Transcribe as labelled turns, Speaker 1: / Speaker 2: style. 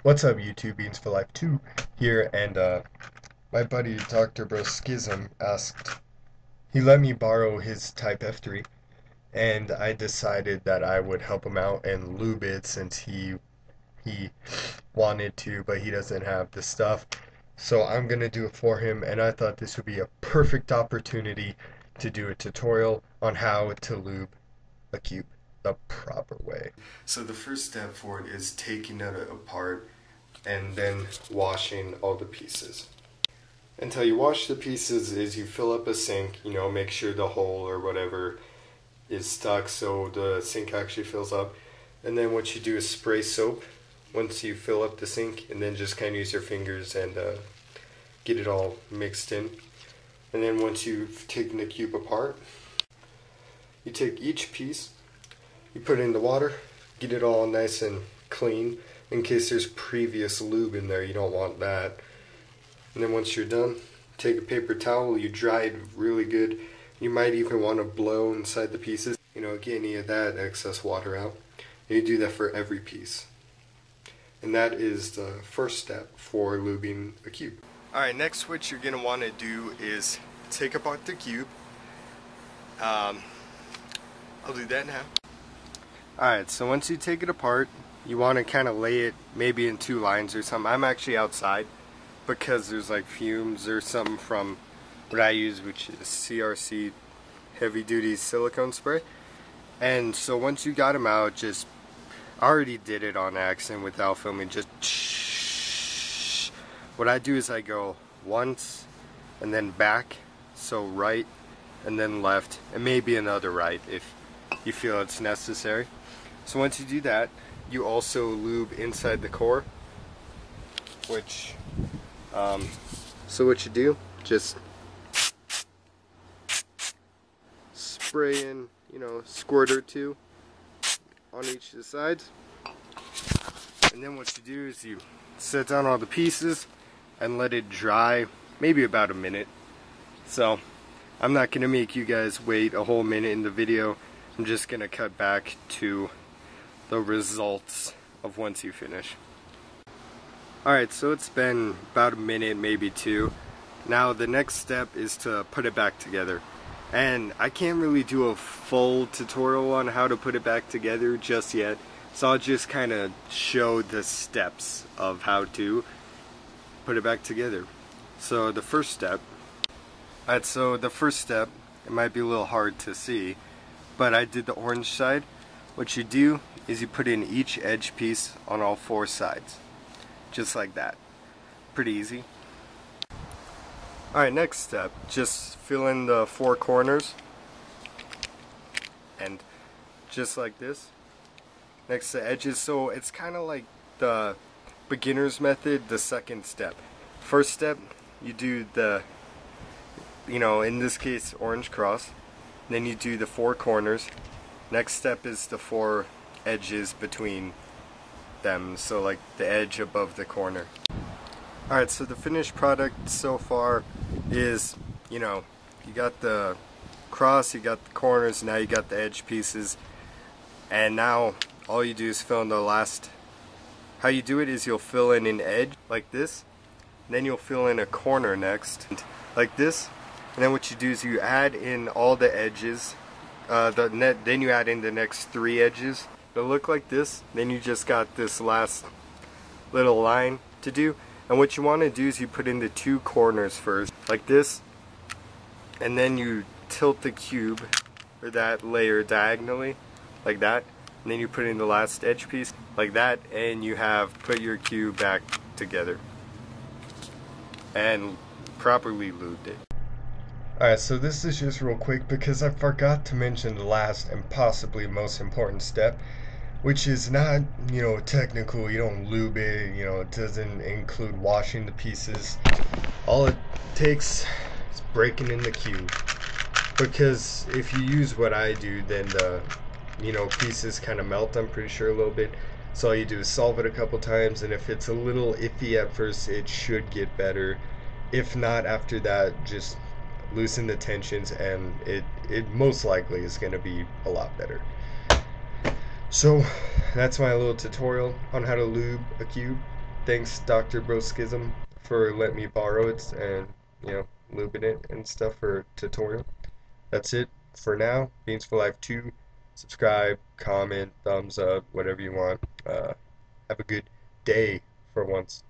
Speaker 1: What's up, YouTube? Beans for Life 2 here, and my buddy Dr. Bro Schism asked, he let me borrow his Type F3, and I decided that I would help him out and lube it since he wanted to, but he doesn't have the stuff. So I'm gonna do it for him, and I thought this would be a perfect opportunity to do a tutorial on how to lube a cube the proper way. So the first step for it is taking it apart and then washing all the pieces. Until you wash the pieces is you fill up a sink, make sure the hole or whatever is stuck so the sink actually fills up. And then what you do is spray soap once you fill up the sink, and then just kind of use your fingers and get it all mixed in. And then once you've taken the cube apart, you take each piece, you put it in the water, get it all nice and clean. In case there's previous lube in there, you don't want that. And then once you're done, take a paper towel, you dry it really good. You might even want to blow inside the pieces, get any of that excess water out. And you do that for every piece. And that is the first step for lubing a cube. Alright, next what you're going to want to do is take apart the cube. I'll do that now. Alright, so once you take it apart, you want to kind of lay it maybe in two lines or something. I'm actually outside because there's like fumes or something from what I use, which is CRC heavy duty silicone spray. And so once you got them out, I already did it on accident without filming, what I do is I go once and then back, so right and then left, and maybe another right if you feel it's necessary. So once you do that, you also lube inside the core, which so what you do, just spray in, squirt or two on each of the sides. And then what you do is you set down all the pieces and let it dry maybe about a minute. So I'm not going to make you guys wait a whole minute in the video. I'm just going to cut back to the results of once you finish. Alright, so it's been about a minute, maybe two. Now the next step is to put it back together. And I can't really do a full tutorial on how to put it back together just yet. So I'll just kind of show the steps of how to put it back together. So the first step, it might be a little hard to see, but I did the orange side. What you do is you put in each edge piece on all four sides. Just like that. Pretty easy. Alright, next step, just fill in the four corners. And just like this. Next to edges, so it's kind of like the beginner's method, the second step. First step, you do the, in this case, orange cross. Then you do the four corners. Next step is the four edges between them, so like the edge above the corner. Alright, so the finished product so far is, you got the cross, you got the corners, now you got the edge pieces, and now all you do is fill in the last. How you do it is you'll fill in an edge like this, and then you'll fill in a corner next like this, and then what you do is you add in all the edges, then you add in the next three edges. It'll look like this. Then you just got this last little line to do, and what you want to do is you put in the two corners first like this, and then you tilt the cube or that layer diagonally like that, and then you put in the last edge piece like that, and you have put your cube back together and properly lubed it. Alright, so this is just real quick because I forgot to mention the last and possibly most important step, which is not, technical. You don't lube it, it doesn't include washing the pieces. All it takes is breaking in the cube, because if you use what I do, then the pieces kind of melt, I'm pretty sure, a little bit. So all you do is solve it a couple times, and if it's a little iffy at first, it should get better. If not, after that, just loosen the tensions, and it most likely is going to be a lot better. So that's my little tutorial on how to lube a cube. thanks Dr. Broskism for letting me borrow it and lubing it and stuff for tutorial. That's it for now. Beans for Life 2. Subscribe, comment, thumbs up, whatever you want. Have a good day for once.